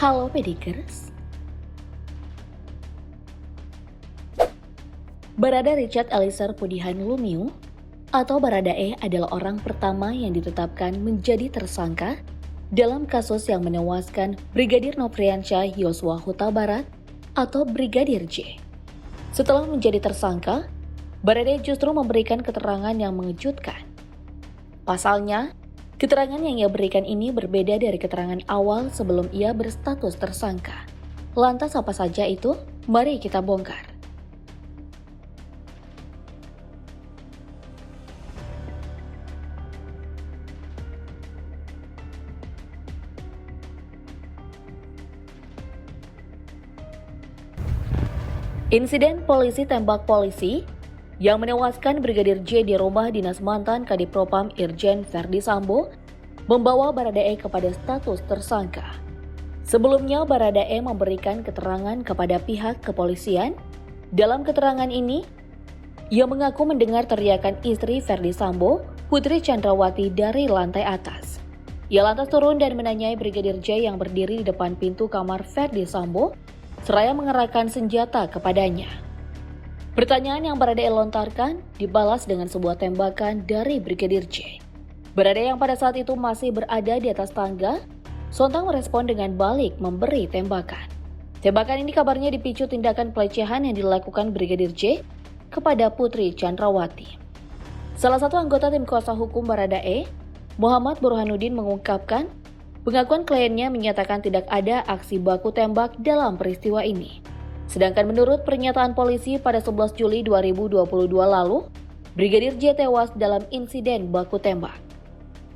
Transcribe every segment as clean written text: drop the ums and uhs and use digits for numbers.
Halo Pedikers. Barada Richard Eliezer Pudihan Lumiu atau Baradae adalah orang pertama yang ditetapkan menjadi tersangka dalam kasus yang menewaskan Brigadir Nofriansyah Yosua Huta Barat atau Brigadir J. Setelah menjadi tersangka, Baradae justru memberikan keterangan yang mengejutkan. Pasalnya, keterangan yang ia berikan ini berbeda dari keterangan awal sebelum ia berstatus tersangka. Lantas apa saja itu? Mari kita bongkar. Insiden polisi tembak polisi yang menewaskan Brigadir J di rumah dinas mantan Kadipropam Irjen Verdi Sambo membawa Baradae kepada status tersangka. Sebelumnya Baradae memberikan keterangan kepada pihak kepolisian. Dalam keterangan ini, ia mengaku mendengar teriakan istri Verdi Sambo, Putri Chandrawati dari lantai atas. Ia lantas turun dan menanyai Brigadir J yang berdiri di depan pintu kamar Verdi Sambo, seraya mengerahkan senjata kepadanya. Pertanyaan yang Baradae lontarkan dibalas dengan sebuah tembakan dari Brigadir J. Baradae yang pada saat itu masih berada di atas tangga, sontak merespon dengan balik memberi tembakan. Tembakan ini kabarnya dipicu tindakan pelecehan yang dilakukan Brigadir J kepada Putri Chandrawati. Salah satu anggota tim kuasa hukum Baradae, Muhammad Burhanuddin, mengungkapkan pengakuan kliennya menyatakan tidak ada aksi baku tembak dalam peristiwa ini. Sedangkan menurut pernyataan polisi pada 11 Juli 2022 lalu, Brigadir J tewas dalam insiden baku tembak.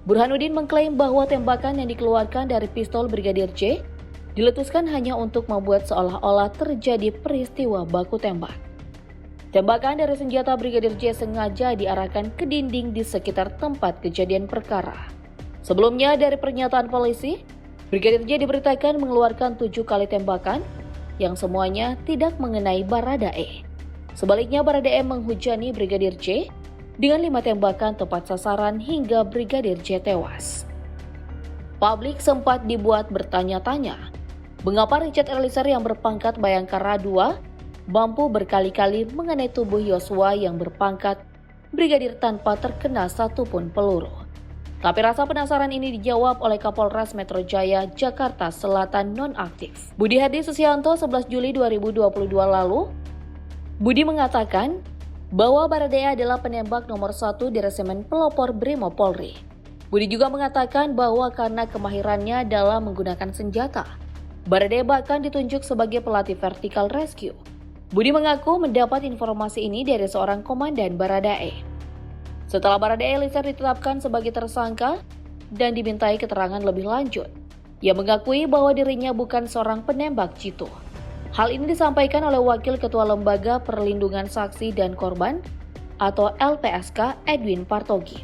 Burhanuddin mengklaim bahwa tembakan yang dikeluarkan dari pistol Brigadir J diletuskan hanya untuk membuat seolah-olah terjadi peristiwa baku tembak. Tembakan dari senjata Brigadir J sengaja diarahkan ke dinding di sekitar tempat kejadian perkara. Sebelumnya dari pernyataan polisi, Brigadir J diberitakan mengeluarkan 7 kali tembakan yang semuanya tidak mengenai Baradae. Sebaliknya Baradae menghujani Brigadir J dengan 5 tembakan tepat sasaran hingga Brigadir J tewas. Publik sempat dibuat bertanya-tanya, mengapa Richard Eliezer yang berpangkat Bayangkara II mampu berkali-kali mengenai tubuh Yosua yang berpangkat Brigadir tanpa terkena satupun peluru. Tapi rasa penasaran ini dijawab oleh Kapolres Metro Jaya, Jakarta Selatan nonaktif, Budi Hardi Susianto 11 Juli 2022 lalu. Budi mengatakan bahwa Baradae adalah penembak nomor 1 di Resimen Pelopor Brimo Polri. Budi juga mengatakan bahwa karena kemahirannya dalam menggunakan senjata, Baradae bahkan ditunjuk sebagai pelatih vertical rescue. Budi mengaku mendapat informasi ini dari seorang komandan Baradae. Setelah Baradae Eliezer ditetapkan sebagai tersangka dan dimintai keterangan lebih lanjut, ia mengakui bahwa dirinya bukan seorang penembak jitu. Hal ini disampaikan oleh Wakil Ketua Lembaga Perlindungan Saksi dan Korban atau LPSK Edwin Partogi.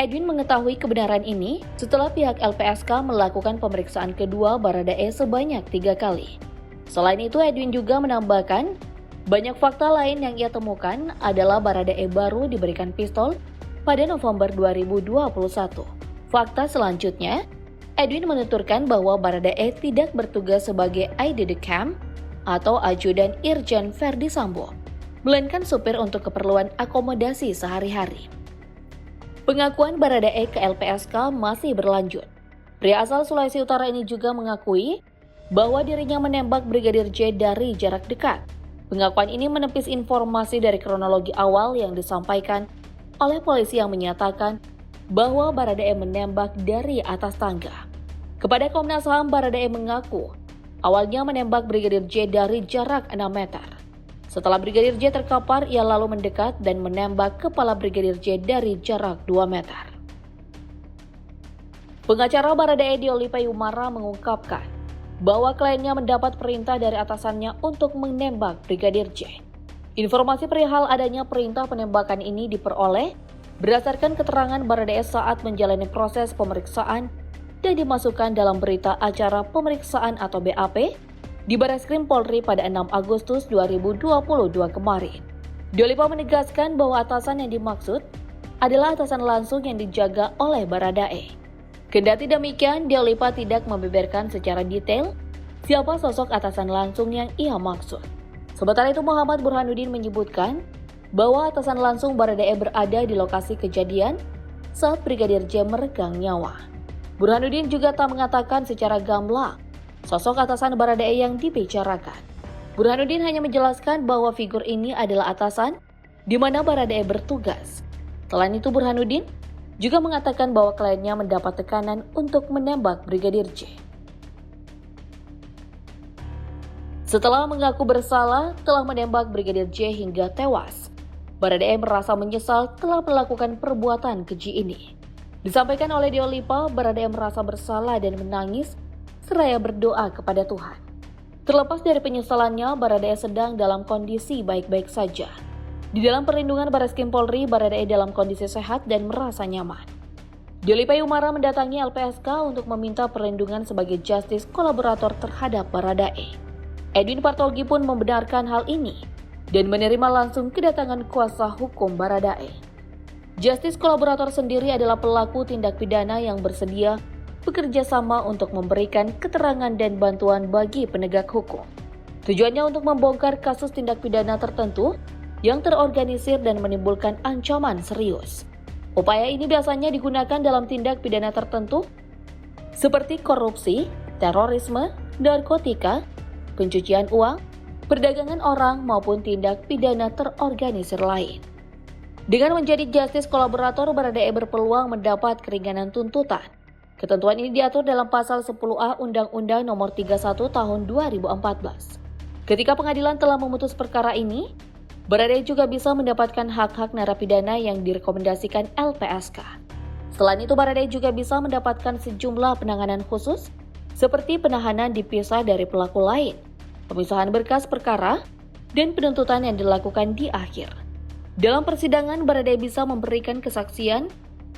Edwin mengetahui kebenaran ini setelah pihak LPSK melakukan pemeriksaan kedua Baradae sebanyak 3 kali. Selain itu, Edwin juga menambahkan banyak fakta lain yang ia temukan adalah Baradae baru diberikan pistol pada November 2021. Fakta selanjutnya, Edwin menuturkan bahwa Baradae tidak bertugas sebagai aide de camp atau ajudan Irjen Verdi Sambo, melainkan supir untuk keperluan akomodasi sehari-hari. Pengakuan Baradae ke LPSK masih berlanjut. Pria asal Sulawesi Utara ini juga mengakui bahwa dirinya menembak Brigadir J dari jarak dekat. Pengakuan ini menepis informasi dari kronologi awal yang disampaikan oleh polisi yang menyatakan bahwa Baradae menembak dari atas tangga. Kepada Komnas HAM, Baradae mengaku awalnya menembak Brigadir J dari jarak 6 meter. Setelah Brigadir J terkapar, ia lalu mendekat dan menembak kepala Brigadir J dari jarak 2 meter. Pengacara Baradae Dioli Payumara mengungkapkan bahwa kliennya mendapat perintah dari atasannya untuk menembak Brigadir J. Informasi perihal adanya perintah penembakan ini diperoleh berdasarkan keterangan Baradae saat menjalani proses pemeriksaan dan dimasukkan dalam berita acara pemeriksaan atau BAP di Barreskrim Polri pada 6 Agustus 2022 kemarin. Diolipa menegaskan bahwa atasan yang dimaksud adalah atasan langsung yang dijaga oleh Baradae. Kendati demikian, Diolipa tidak membeberkan secara detail siapa sosok atasan langsung yang ia maksud. Sementara itu Muhammad Burhanuddin menyebutkan bahwa atasan langsung Baradae berada di lokasi kejadian saat Brigadir J meregang nyawa. Burhanuddin juga tak mengatakan secara gamblang sosok atasan Baradae yang dibicarakan. Burhanuddin hanya menjelaskan bahwa figur ini adalah atasan di mana Baradae bertugas. Selain itu Burhanuddin juga mengatakan bahwa kliennya mendapat tekanan untuk menembak Brigadir J. Setelah mengaku bersalah telah menembak Brigadir J hingga tewas, Baradae merasa menyesal telah melakukan perbuatan keji ini. Disampaikan oleh Deolipa, Baradae merasa bersalah dan menangis seraya berdoa kepada Tuhan. Terlepas dari penyesalannya, Baradae sedang dalam kondisi baik-baik saja. Di dalam perlindungan Barreskrim Polri, Baradae dalam kondisi sehat dan merasa nyaman. Deolipa Umara mendatangi LPSK untuk meminta perlindungan sebagai justice kolaborator terhadap Baradae. Edwin Partogi pun membenarkan hal ini dan menerima langsung kedatangan kuasa hukum Baradae. Justice kolaborator sendiri adalah pelaku tindak pidana yang bersedia bekerja sama untuk memberikan keterangan dan bantuan bagi penegak hukum. Tujuannya untuk membongkar kasus tindak pidana tertentu yang terorganisir dan menimbulkan ancaman serius. Upaya ini biasanya digunakan dalam tindak pidana tertentu seperti korupsi, terorisme, narkotika, pencucian uang, perdagangan orang maupun tindak pidana terorganisir lain. Dengan menjadi justice kolaborator, Baradae berpeluang mendapat keringanan tuntutan. Ketentuan ini diatur dalam pasal 10A Undang-Undang Nomor 31 Tahun 2014. Ketika pengadilan telah memutus perkara ini, Baradae juga bisa mendapatkan hak-hak narapidana yang direkomendasikan LPSK. Selain itu, Baradae juga bisa mendapatkan sejumlah penanganan khusus seperti penahanan dipisah dari pelaku lain, pemisahan berkas perkara, dan penuntutan yang dilakukan di akhir. Dalam persidangan, Baradae bisa memberikan kesaksian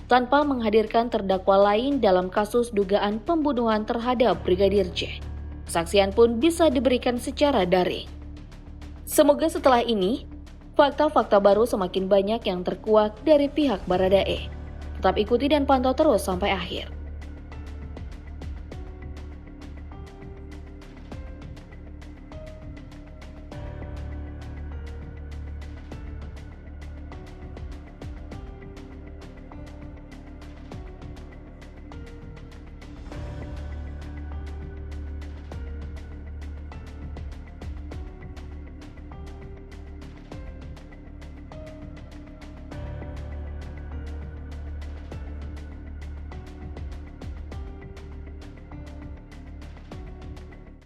tanpa menghadirkan terdakwa lain dalam kasus dugaan pembunuhan terhadap Brigadir J. Kesaksian pun bisa diberikan secara daring. Semoga setelah ini, fakta-fakta baru semakin banyak yang terkuak dari pihak Baradae. Tetap ikuti dan pantau terus sampai akhir.